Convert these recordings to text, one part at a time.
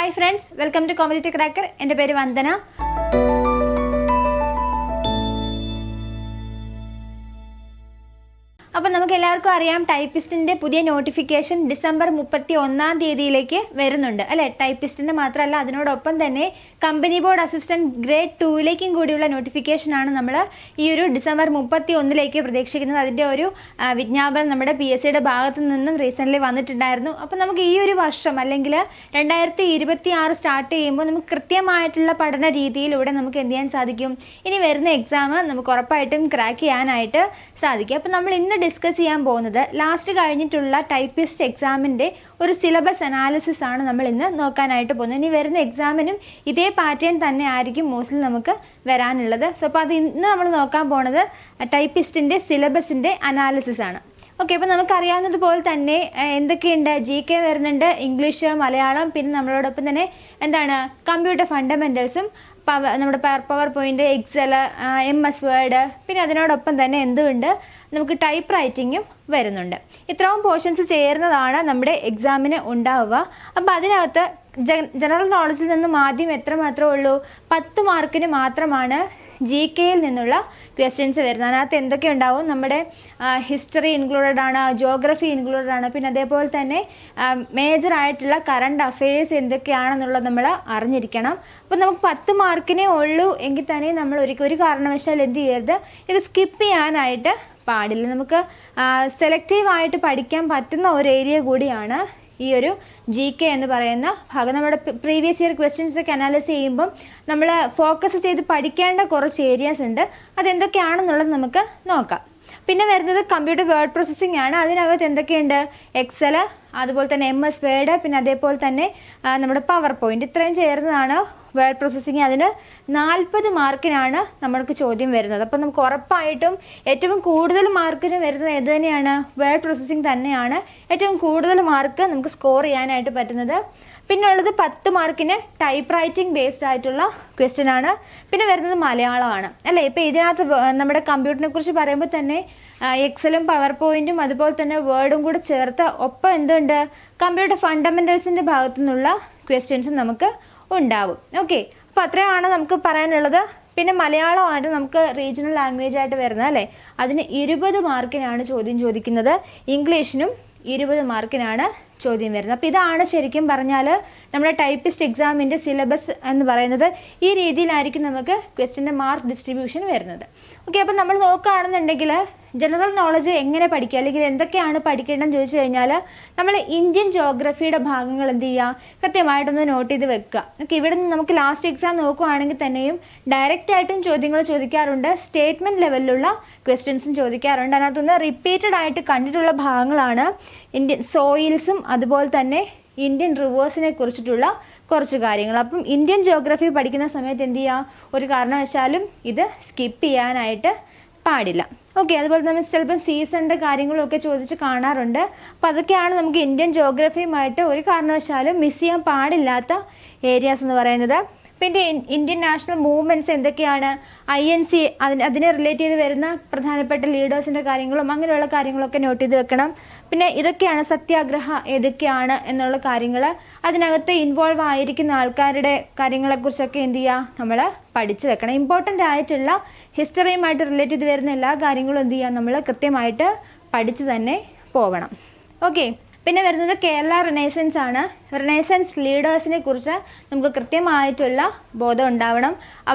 Hi friends, welcome to Community Cracker. എൻ്റെ പേര് വന്ദന. അപ്പോൾ നമുക്ക് എല്ലാവർക്കും അറിയാം ടൈപ്പിസ്റ്റിൻ്റെ പുതിയ നോട്ടിഫിക്കേഷൻ ഡിസംബർ 31-ാം തീയതിയിലേക്ക് വരുന്നുണ്ട് അല്ലേ. ടൈപ്പിസ്റ്റിൻ്റെ മാത്രമല്ല, അതിനോടൊപ്പം തന്നെ കമ്പനി ബോർഡ് അസിസ്റ്റൻറ്റ് ഗ്രേഡ് 2ലേക്കും കൂടിയുള്ള നോട്ടിഫിക്കേഷനാണ് നമ്മൾ ഈ ഒരു ഡിസംബർ 31-ലേക്ക് പ്രതീക്ഷിക്കുന്നത്. അതിൻ്റെ ഒരു വിജ്ഞാപനം നമ്മുടെ PSCയുടെ ഭാഗത്തു നിന്നും റീസെൻ്റ്ലി വന്നിട്ടുണ്ടായിരുന്നു. അപ്പോൾ നമുക്ക് ഈ ഒരു വർഷം അല്ലെങ്കിൽ 2026 സ്റ്റാർട്ട് ചെയ്യുമ്പോൾ നമുക്ക് കൃത്യമായിട്ടുള്ള പഠന രീതിയിലൂടെ നമുക്ക് എന്ത് ചെയ്യാൻ സാധിക്കും, ഇനി വരുന്ന എക്സാം നമുക്ക് ഉറപ്പായിട്ടും ക്രാക്ക് ചെയ്യാനായിട്ട് സാധിക്കും. അപ്പോൾ നമ്മൾ ഇന്ന് ഡിസ്കസ് ചെയ്യാൻ പോകുന്നത് ലാസ്റ്റ് കഴിഞ്ഞിട്ടുള്ള ടൈപ്പിസ്റ്റ് എക്സാമിൻ്റെ ഒരു സിലബസ് അനാലിസിസ് ആണ് നമ്മൾ ഇന്ന് നോക്കാനായിട്ട് പോകുന്നത്. ഇനി വരുന്ന എക്സാമിനും ഇതേ പാറ്റേൺ തന്നെ ആയിരിക്കും മോസ്റ്റ്ലി നമുക്ക് വരാനുള്ളത്. സോ അപ്പോൾ അത് ഇന്ന് നമ്മൾ നോക്കാൻ പോകുന്നത് ടൈപ്പിസ്റ്റിൻ്റെ സിലബസിൻ്റെ അനാലിസിസ് ആണ്. ഓക്കെ, അപ്പോൾ നമുക്കറിയാവുന്നതുപോലെ തന്നെ എന്തൊക്കെയുണ്ട്, GK വരുന്നുണ്ട്, ഇംഗ്ലീഷ്, മലയാളം, പിന്നെ നമ്മളോടൊപ്പം തന്നെ എന്താണ് കമ്പ്യൂട്ടർ ഫണ്ടമെൻറ്റൽസും, നമ്മുടെ power point, excel, MS word, പിന്നെ അതിനോടൊപ്പം തന്നെ എന്തുണ്ട് നമുക്ക് ടൈപ്പ് റൈറ്റിങ്ങും വരുന്നുണ്ട്. ഇത്രയും പോർഷൻസ് ചേർന്നതാണ് നമ്മുടെ എക്സാമിന് ഉണ്ടാവുക. അപ്പോൾ അതിനകത്ത് ജനറൽ നോളജിൽ നിന്നും ആദ്യം എത്രമാത്രമേ ഉള്ളൂ, 10 മാർക്കിന് മാത്രമാണ് GKയിൽ നിന്നുള്ള ക്വസ്റ്റ്യൻസ് വരുന്നത്. അതിനകത്ത് എന്തൊക്കെ ഉണ്ടാവും, നമ്മുടെ ഹിസ്റ്ററി ഇൻക്ലൂഡഡ് ആണ്, ജോഗ്രഫി ഇൻക്ലൂഡഡ് ആണ്, പിന്നെ അതേപോലെ തന്നെ മേജർ ആയിട്ടുള്ള കറണ്ട് അഫെയേഴ്സ് എന്തൊക്കെയാണെന്നുള്ളത് നമ്മൾ അറിഞ്ഞിരിക്കണം. അപ്പോൾ നമുക്ക് 10 മാർക്കിനേ ഉള്ളൂ എങ്കിൽ തന്നെ നമ്മൾ ഒരു കാരണവശാൽ എന്ത് ചെയ്യരുത്, ഇത് സ്കിപ്പ് ചെയ്യാനായിട്ട് പാടില്ല. നമുക്ക് സെലക്റ്റീവായിട്ട് പഠിക്കാൻ പറ്റുന്ന ഒരു ഏരിയ കൂടിയാണ് ഈ ഒരു GK എന്ന് പറയുന്ന ഭാഗം. നമ്മുടെ പ്രീവിയസ് ഇയർ ക്വസ്റ്റ്യൻസ് ഒക്കെ അനാലിസ് ചെയ്യുമ്പം നമ്മൾ ഫോക്കസ് ചെയ്ത് പഠിക്കേണ്ട കുറച്ച് ഏരിയാസ് ഉണ്ട്. അതെന്തൊക്കെയാണെന്നുള്ളത് നമുക്ക് നോക്കാം. പിന്നെ വരുന്നത് കമ്പ്യൂട്ടർ വേർഡ് പ്രോസസ്സിംഗ് ആണ്. അതിനകത്ത് എന്തൊക്കെയുണ്ട്, എക്സൽ, അതുപോലെ തന്നെ MS വേർഡ്, പിന്നെ അതേപോലെ തന്നെ നമ്മുടെ പവർ പോയിന്റ്, ഇത്രയും ചേർന്നതാണ് വേർഡ് പ്രോസസ്സിങ്. അതിന് 40 മാർക്കിനാണ് നമ്മൾക്ക് ചോദ്യം വരുന്നത്. അപ്പം നമുക്ക് ഉറപ്പായിട്ടും ഏറ്റവും കൂടുതൽ മാർക്കിന് വരുന്നത് ഏത് തന്നെയാണ്, വേർഡ് പ്രോസസ്സിങ് തന്നെയാണ് ഏറ്റവും കൂടുതൽ മാർക്ക് നമുക്ക് സ്കോർ ചെയ്യാനായിട്ട് പറ്റുന്നത്. പിന്നെ ഉള്ളത് 10 മാർക്കിന് ടൈപ്പ് റൈറ്റിംഗ് ബേസ്ഡ് ആയിട്ടുള്ള ക്വസ്റ്റ്യൻ ആണ്. പിന്നെ വരുന്നത് മലയാളമാണ് അല്ലേ. ഇപ്പോൾ ഇതിനകത്ത് നമ്മുടെ കമ്പ്യൂട്ടറിനെ കുറിച്ച് പറയുമ്പോൾ തന്നെ എക്സലും പവർ പോയിന്റും അതുപോലെ തന്നെ വേർഡും കൂടെ ചേർത്ത് ഒപ്പം എന്തുണ്ട്, കമ്പ്യൂട്ടർ ഫണ്ടമെന്റൽസിൻ്റെ ഭാഗത്തു നിന്നുള്ള ക്വസ്റ്റ്യൻസ് നമുക്ക് ഉണ്ടാവും. ഓക്കെ, അപ്പോൾ അത്രയാണ് നമുക്ക് പറയാനുള്ളത്. പിന്നെ മലയാളമായിട്ട് നമുക്ക് റീജിയണൽ ലാംഗ്വേജ് ആയിട്ട് വരുന്നത് അല്ലേ, അതിന് 20 മാർക്കിനാണ് ചോദ്യം ചോദിക്കുന്നത്. ഇംഗ്ലീഷിനും 20 മാർക്കിനാണ് ചോദ്യം വരുന്നത്. അപ്പോൾ ഇതാണ് ശരിക്കും പറഞ്ഞാൽ നമ്മുടെ ടൈപ്പിസ്റ്റ് എക്സാമിൻ്റെ സിലബസ് എന്ന് പറയുന്നത്. ഈ രീതിയിലായിരിക്കും നമുക്ക് ക്വസ്റ്റ്യൻ്റെ മാർക്ക് ഡിസ്ട്രിബ്യൂഷൻ വരുന്നത്. ഓക്കെ, അപ്പോൾ നമ്മൾ നോക്കുകയാണെന്നുണ്ടെങ്കിൽ ജനറൽ നോളജ് എങ്ങനെ പഠിക്കുക അല്ലെങ്കിൽ എന്തൊക്കെയാണ് പഠിക്കേണ്ടതെന്ന് ചോദിച്ചു കഴിഞ്ഞാൽ നമ്മൾ ഇന്ത്യൻ ജോഗ്രഫിയുടെ ഭാഗങ്ങൾ എന്ത് ചെയ്യുക, കൃത്യമായിട്ടൊന്ന് നോട്ട് ചെയ്ത് വെക്കുക. ഓക്കെ, ഇവിടെ നിന്ന് നമുക്ക് ലാസ്റ്റ് എക്സാം നോക്കുകയാണെങ്കിൽ തന്നെയും ഡയറക്റ്റ് ആയിട്ടും ചോദ്യങ്ങൾ ചോദിക്കാറുണ്ട്, സ്റ്റേറ്റ്മെൻറ്റ് ലെവലിലുള്ള ക്വസ്റ്റ്യൻസും ചോദിക്കാറുണ്ട്. അതിനകത്തുനിന്ന് റിപ്പീറ്റഡ് ആയിട്ട് കണ്ടിട്ടുള്ള ഭാഗങ്ങളാണ് ഇന്ത്യൻ സോയിൽസും അതുപോലെ തന്നെ ഇന്ത്യൻ റിവേഴ്സിനെ കുറിച്ചിട്ടുള്ള കുറച്ച് കാര്യങ്ങൾ. അപ്പം ഇന്ത്യൻ ജോഗ്രഫി പഠിക്കുന്ന സമയത്ത് എന്ത് ചെയ്യുക, ഒരു കാരണവശാലും ഇത് സ്കിപ്പ് ചെയ്യാനായിട്ട് പാടില്ല. ഓക്കെ, അതുപോലെ തന്നെ ചിലപ്പോൾ സീസണിൻ്റെ കാര്യങ്ങളും ഒക്കെ ചോദിച്ച് കാണാറുണ്ട്. അപ്പോൾ അതൊക്കെയാണ് നമുക്ക് ഇന്ത്യൻ ജോഗ്രഫിയുമായിട്ട് ഒരു കാരണവശാലും മിസ് ചെയ്യാൻ പാടില്ലാത്ത ഏരിയാസ് എന്ന് പറയുന്നത്. പിന്നെ ഇന്ത്യൻ നാഷണൽ മൂവ്മെൻറ്റ്സ് എന്തൊക്കെയാണ്, INC അതിനെ റിലേറ്റ് ചെയ്ത് വരുന്ന പ്രധാനപ്പെട്ട ലീഡേഴ്സിൻ്റെ കാര്യങ്ങളും അങ്ങനെയുള്ള കാര്യങ്ങളൊക്കെ നോട്ട് ചെയ്ത് വെക്കണം. പിന്നെ ഇതൊക്കെയാണ് സത്യാഗ്രഹ ഏതൊക്കെയാണ് എന്നുള്ള കാര്യങ്ങൾ, അതിനകത്ത് ഇൻവോൾവ് ആയിരിക്കുന്ന ആൾക്കാരുടെ കാര്യങ്ങളെക്കുറിച്ചൊക്കെ എന്ത് ചെയ്യുക, നമ്മൾ പഠിച്ചു വെക്കണം. ഇമ്പോർട്ടൻ്റ് ആയിട്ടുള്ള ഹിസ്റ്ററിയുമായിട്ട് റിലേറ്റ് ചെയ്ത് വരുന്ന എല്ലാ കാര്യങ്ങളും എന്ത് ചെയ്യുക, നമ്മൾ കൃത്യമായിട്ട് പഠിച്ചു തന്നെ പോവണം. ഓക്കെ, പിന്നെ വരുന്നത് കേരള റിനൈസൻസ് ആണ്. റിനൈസൻസ് ലീഡേഴ്സിനെ കുറിച്ച് നമുക്ക് കൃത്യമായിട്ടുള്ള ബോധം ഉണ്ടാവണം.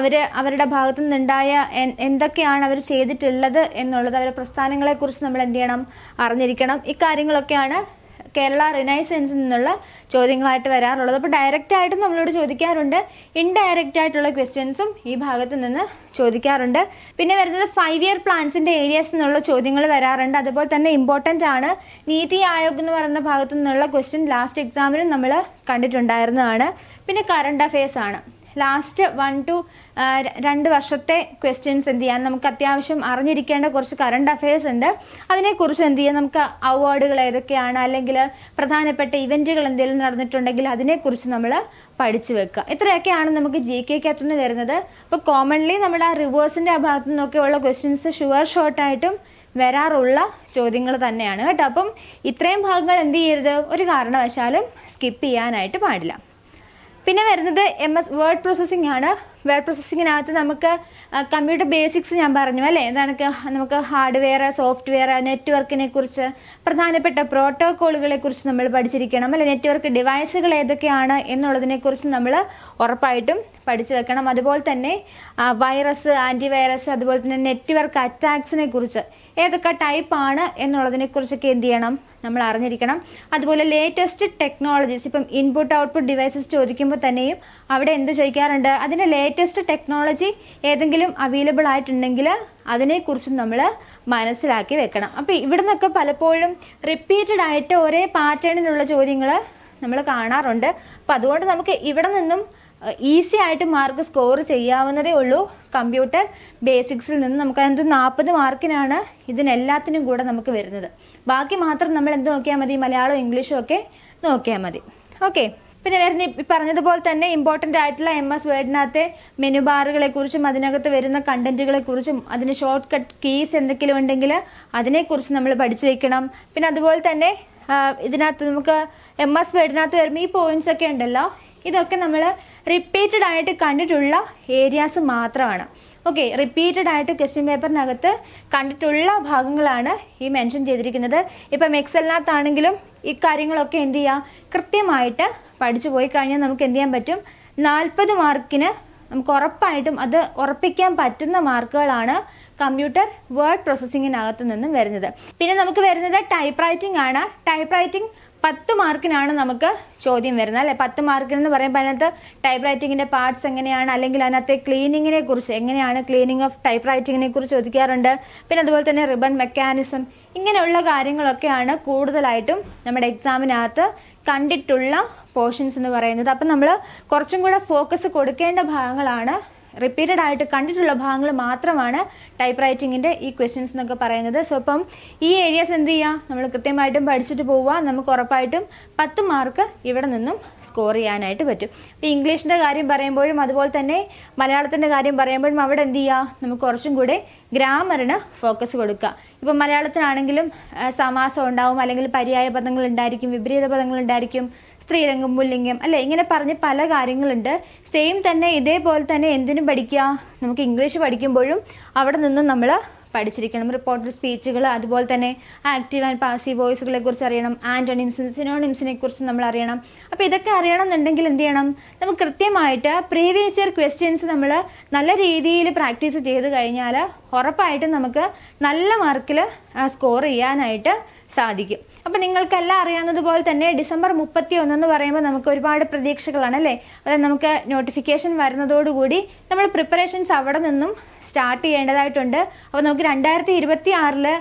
അവരുടെ ഭാഗത്തു നിന്നുണ്ടായ എന്തൊക്കെയാണ് അവർ ചെയ്തിട്ടുള്ളത് എന്നുള്ളത്, അവരുടെ പ്രസ്ഥാനങ്ങളെക്കുറിച്ച് നമ്മൾ എന്ത് ചെയ്യണം, അറിഞ്ഞിരിക്കണം. ഇക്കാര്യങ്ങളൊക്കെയാണ് കേരള റിനൈസൻസിൽ നിന്നുള്ള ചോദ്യങ്ങളായിട്ട് വരാറുള്ളത്. അപ്പോൾ ഡയറക്റ്റ് ആയിട്ടും നമ്മളോട് ചോദിക്കാറുണ്ട്, ഇൻഡയറക്റ്റ് ആയിട്ടുള്ള ക്വസ്റ്റ്യൻസും ഈ ഭാഗത്ത് നിന്ന് ചോദിക്കാറുണ്ട്. പിന്നെ വരുന്നത് 5 ഇയർ പ്ലാൻസിൻ്റെ ഏരിയാസ് നിന്നുള്ള ചോദ്യങ്ങൾ വരാറുണ്ട്. അതുപോലെ തന്നെ ഇമ്പോർട്ടൻ്റ് ആണ് നീതി ആയോഗ് എന്ന് പറയുന്ന ഭാഗത്തു നിന്നുള്ള ക്വസ്റ്റ്യൻ ലാസ്റ്റ് എക്സാമിനും നമ്മൾ കണ്ടിട്ടുണ്ടായിരുന്നതാണ്. പിന്നെ കറണ്ട് അഫെയർസ് ആണ്. ലാസ്റ്റ് 1 to 2 വർഷത്തെ ക്വസ്റ്റ്യൻസ് എന്ത് ചെയ്യാൻ നമുക്ക് അത്യാവശ്യം അറിഞ്ഞിരിക്കേണ്ട കുറച്ച് കറണ്ട് അഫെയർസ് ഉണ്ട്. അതിനെക്കുറിച്ച് എന്ത് ചെയ്യാം, നമുക്ക് അവാർഡുകൾ ഏതൊക്കെയാണ് അല്ലെങ്കിൽ പ്രധാനപ്പെട്ട ഇവൻറ്റുകൾ എന്തെങ്കിലും നടന്നിട്ടുണ്ടെങ്കിൽ അതിനെക്കുറിച്ച് നമ്മൾ പഠിച്ചു വെക്കുക. ഇത്രയൊക്കെയാണ് നമുക്ക് GKക്കകത്തു നിന്ന് വരുന്നത്. അപ്പോൾ കോമൺലി നമ്മുടെ ആ റിവേഴ്സിൻ്റെ ആ ഭാഗത്തു നിന്നൊക്കെയുള്ള ക്വസ്റ്റ്യൻസ് ഷോർട്ടായിട്ടും വരാറുള്ള ചോദ്യങ്ങൾ തന്നെയാണ് കേട്ടോ. അപ്പം ഇത്രയും ഭാഗങ്ങൾ എന്ത് ചെയ്യരുത്, ഒരു കാരണവശാലും സ്കിപ്പ് ചെയ്യാനായിട്ട് പാടില്ല. പിന്നെ വരുന്നത് MS വേർഡ് പ്രോസസ്സിംഗ് ആണ്. വേർഡ് പ്രോസസ്സിങ്ങിനകത്ത് നമുക്ക് കമ്പ്യൂട്ടർ ബേസിക്സ് ഞാൻ പറഞ്ഞു അല്ലേ, എന്താണ് നമുക്ക് ഹാർഡ്വെയർ, സോഫ്റ്റ്വെയർ, നെറ്റ്വർക്കിനെ കുറിച്ച്, പ്രധാനപ്പെട്ട പ്രോട്ടോക്കോളുകളെ കുറിച്ച് നമ്മൾ പഠിച്ചിരിക്കണം അല്ലെ. നെറ്റ്വർക്ക് ഡിവൈസുകൾ ഏതൊക്കെയാണ് എന്നുള്ളതിനെ കുറിച്ച് നമ്മൾ ഉറപ്പായിട്ടും പഠിച്ചു വെക്കണം. അതുപോലെ തന്നെ വൈറസ്, ആൻറ്റിവൈറസ്, അതുപോലെ തന്നെ നെറ്റ്വർക്ക് അറ്റാക്സിനെ കുറിച്ച് ഏതൊക്കെ ടൈപ്പാണ് എന്നുള്ളതിനെ കുറിച്ചൊക്കെ എന്ത് ചെയ്യണം, നമ്മൾ അറിഞ്ഞിരിക്കണം. അതുപോലെ ലേറ്റസ്റ്റ് ടെക്നോളജീസ്, ഇപ്പം ഇൻപുട്ട് ഔട്ട്പുട്ട് ഡിവൈസസ് ചോദിക്കുമ്പോൾ തന്നെയും അവിടെ എന്ത് ചോദിക്കാറുണ്ട്, അതിൻ്റെ ലേറ്റസ്റ്റ് ടെക്നോളജി ഏതെങ്കിലും അവൈലബിൾ ആയിട്ടുണ്ടെങ്കിൽ അതിനെക്കുറിച്ചും നമ്മൾ മനസ്സിലാക്കി വെക്കണം. അപ്പോൾ ഇവിടെ നിന്നൊക്കെ പലപ്പോഴും റിപ്പീറ്റഡ് ആയിട്ട് ഒരേ പാറ്റേണിലുള്ള ചോദ്യങ്ങൾ നമ്മൾ കാണാറുണ്ട്. അപ്പോൾ അതുകൊണ്ട് നമുക്ക് ഇവിടെ നിന്നും ഈസി ആയിട്ട് മാർക്ക് സ്കോർ ചെയ്യാവുന്നതേ ഉള്ളൂ. കമ്പ്യൂട്ടർ ബേസിക്സിൽ നിന്ന് നമുക്ക് എന്ത് 40 മാർക്കിനാണ് ഇതിനെല്ലാത്തിനും കൂടെ നമുക്ക് വരുന്നത്. ബാക്കി മാത്രം നമ്മൾ എന്ത് നോക്കിയാൽ മതി, മലയാളവും ഇംഗ്ലീഷും ഒക്കെ നോക്കിയാൽ മതി. ഓക്കെ. പിന്നെ വരുന്ന പറഞ്ഞതുപോലെ തന്നെ ഇമ്പോർട്ടൻ്റ് ആയിട്ടുള്ള MS വേർഡിനകത്തെ മെനു ബാറുകളെ കുറിച്ചും അതിനകത്ത് വരുന്ന കണ്ടന്റുകളെ കുറിച്ചും അതിന് ഷോർട്ട് കട്ട് കീസ് എന്തെങ്കിലും ഉണ്ടെങ്കിൽ അതിനെക്കുറിച്ച് നമ്മൾ പഠിച്ചു വെക്കണം. പിന്നെ അതുപോലെ തന്നെ ഇതിനകത്ത് നമുക്ക് MS വേർഡിനകത്ത് വരുമ്പോൾ ഈ പോയിന്റ്സ് ഒക്കെ ഉണ്ടല്ലോ, ഇതൊക്കെ നമ്മൾ റിപ്പീറ്റഡ് ആയിട്ട് കണ്ടിട്ടുള്ള ഏരിയാസ് മാത്രമാണ്. ഓക്കെ, റിപ്പീറ്റഡ് ആയിട്ട് ക്വസ്റ്റ്യൻ പേപ്പറിനകത്ത് കണ്ടിട്ടുള്ള ഭാഗങ്ങളാണ് ഈ മെൻഷൻ ചെയ്തിരിക്കുന്നത്. ഇപ്പം എക്സലിനകത്താണെങ്കിലും ഈ കാര്യങ്ങളൊക്കെ എന്ത് ചെയ്യുക, കൃത്യമായിട്ട് പഠിച്ചു പോയി കഴിഞ്ഞാൽ നമുക്ക് എന്ത് ചെയ്യാൻ പറ്റും, 40 മാർക്കിന് നമുക്ക് ഉറപ്പായിട്ടും അത് ഉറപ്പിക്കാൻ പറ്റുന്ന മാർക്കുകളാണ് കമ്പ്യൂട്ടർ വേർഡ് പ്രോസസ്സിങ്ങിനകത്ത് നിന്നും വരുന്നത്. പിന്നെ നമുക്ക് വരുന്നത് ടൈപ്പ് റൈറ്റിംഗ് ആണ്. ടൈപ്പ് റൈറ്റിംഗ് 10 മാർക്കിനാണ് നമുക്ക് ചോദ്യം വരുന്നത് അല്ലെ. 10 മാർക്കിനെന്ന് പറയുമ്പോൾ അതിനകത്ത് ടൈപ്പ് റൈറ്റിങ്ങിന്റെ പാർട്സ് എങ്ങനെയാണ്, അല്ലെങ്കിൽ അതിനകത്തെ ക്ലീനിങ്ങിനെ കുറിച്ച് എങ്ങനെയാണ്, ക്ലീനിങ് ഓഫ് ടൈപ്പ് റൈറ്റിങ്ങിനെ കുറിച്ച് ചോദിക്കാറുണ്ട്. പിന്നെ അതുപോലെ തന്നെ റിബൺ മെക്കാനിസം, ഇങ്ങനെയുള്ള കാര്യങ്ങളൊക്കെയാണ് കൂടുതലായിട്ടും നമ്മുടെ എക്സാമിനകത്ത് കണ്ടിട്ടുള്ള പോർഷൻസ് എന്ന് പറയുന്നത്. അപ്പം നമ്മൾ കുറച്ചും കൂടെ ഫോക്കസ് കൊടുക്കേണ്ട ഭാഗങ്ങളാണ്, റിപ്പീറ്റഡ് ആയിട്ട് കണ്ടിട്ടുള്ള ഭാഗങ്ങൾ മാത്രമാണ് ടൈപ്പ് റൈറ്റിങ്ങിൻ്റെ ഈ ക്വസ്റ്റ്യൻസ് എന്നൊക്കെ പറയുന്നത്. സോ അപ്പം ഈ ഏരിയാസ് എന്ത് ചെയ്യുക, നമ്മൾ കൃത്യമായിട്ടും പഠിച്ചിട്ട് പോവുക, നമുക്ക് ഉറപ്പായിട്ടും 10 മാർക്ക് ഇവിടെ നിന്നും സ്കോർ ചെയ്യാനായിട്ട് പറ്റും. ഇപ്പോൾ ഇംഗ്ലീഷിൻ്റെ കാര്യം പറയുമ്പോഴും അതുപോലെ തന്നെ മലയാളത്തിൻ്റെ കാര്യം പറയുമ്പോഴും അവിടെ എന്ത് ചെയ്യുക, നമുക്ക് കുറച്ചും കൂടെ ഗ്രാമറിന് ഫോക്കസ് കൊടുക്കുക. ഇപ്പം മലയാളത്തിനാണെങ്കിലും സമാസം ഉണ്ടാവും, അല്ലെങ്കിൽ പര്യായ പദങ്ങൾ ഉണ്ടായിരിക്കും, വിപരീത പദങ്ങൾ ഉണ്ടായിരിക്കും, സ്ത്രീലിംഗം, പുല്ലിംഗം അല്ലെ, ഇങ്ങനെ പറഞ്ഞ് പല കാര്യങ്ങളുണ്ട്. സെയിം തന്നെ ഇതേപോലെ തന്നെ എന്തിനും പഠിക്കുക, നമുക്ക് ഇംഗ്ലീഷ് പഠിക്കുമ്പോഴും അവിടെ നിന്നും നമ്മൾ പഠിച്ചിരിക്കണം. റിപ്പോർട്ടഡ് സ്പീച്ചുകൾ, അതുപോലെ തന്നെ ആക്റ്റീവ് ആൻഡ് പാസീവ് വോയിസുകളെ കുറിച്ച് അറിയണം, ആന്റണിംസ്, സിനോണിംസിനെ കുറിച്ച് നമ്മൾ അറിയണം. അപ്പോൾ ഇതൊക്കെ അറിയണമെന്നുണ്ടെങ്കിൽ എന്ത് ചെയ്യണം, നമുക്ക് കൃത്യമായിട്ട് പ്രീവിയസ് ഇയർ ക്വസ്റ്റ്യൻസ് നമ്മൾ നല്ല രീതിയിൽ പ്രാക്ടീസ് ചെയ്ത് കഴിഞ്ഞാൽ ഉറപ്പായിട്ടും നമുക്ക് നല്ല മാർക്കിൽ സ്കോർ ചെയ്യാനായിട്ട് സാധിക്കും. അപ്പോൾ നിങ്ങൾക്കെല്ലാം അറിയാവുന്നതുപോലെ തന്നെ ഡിസംബർ 31 എന്ന് പറയുമ്പോൾ നമുക്ക് ഒരുപാട് പ്രതീക്ഷകളാണ് അല്ലേ. അതായത് നമുക്ക് നോട്ടിഫിക്കേഷൻ വരുന്നതോടുകൂടി നമ്മൾ പ്രിപ്പറേഷൻസ് അവിടെ നിന്നും സ്റ്റാർട്ട് ചെയ്യേണ്ടതായിട്ടുണ്ട്. അപ്പോൾ നമുക്ക് 2026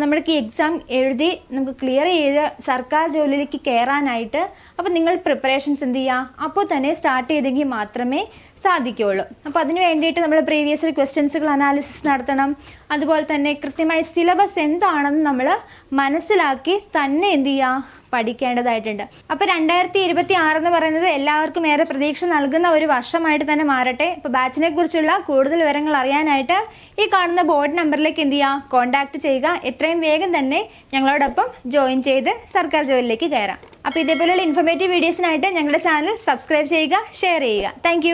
നമ്മൾക്ക് ഈ എക്സാം എഴുതി നമുക്ക് ക്ലിയർ ചെയ്ത് സർക്കാർ ജോലിയിലേക്ക് കയറാനായിട്ട് അപ്പോൾ നിങ്ങൾ പ്രിപ്പറേഷൻസ് എന്ത് ചെയ്യുക, അപ്പോൾ തന്നെ സ്റ്റാർട്ട് ചെയ്തെങ്കിൽ മാത്രമേ സാധിക്കുകയുള്ളൂ. അപ്പോൾ അതിന് വേണ്ടിയിട്ട് നമ്മൾ പ്രീവിയസ് ഇയർ ക്വസ്റ്റ്യൻസുകൾ അനാലിസിസ് നടത്തണം. അതുപോലെ തന്നെ കൃത്യമായി സിലബസ് എന്താണെന്ന് നമ്മൾ മനസ്സിലാക്കി തന്നെ എന്ത് ചെയ്യുക, പഠിക്കേണ്ടതായിട്ടുണ്ട്. അപ്പോൾ 2026 എന്ന് പറയുന്നത് എല്ലാവർക്കും ഏറെ പ്രതീക്ഷ നൽകുന്ന ഒരു വർഷമായിട്ട് തന്നെ മാറട്ടെ. ഇപ്പോൾ ബാച്ചിനെ കുറിച്ചുള്ള കൂടുതൽ വിവരങ്ങൾ അറിയാനായിട്ട് ഈ കാണുന്ന ബോർഡ് നമ്പറിലേക്ക് എന്ത് ചെയ്യുക, കോൺടാക്ട് ചെയ്യുക. എത്രയും വേഗം തന്നെ ഞങ്ങളോടൊപ്പം ജോയിൻ ചെയ്ത് സർക്കാർ ജോലിയിലേക്ക് കയറാം. അപ്പോൾ ഇതേപോലെയുള്ള ഇൻഫോർമേറ്റീവ് വീഡിയോസിനായിട്ട് ഞങ്ങളുടെ ചാനൽ സബ്സ്ക്രൈബ് ചെയ്യുക, ഷെയർ ചെയ്യുക. താങ്ക്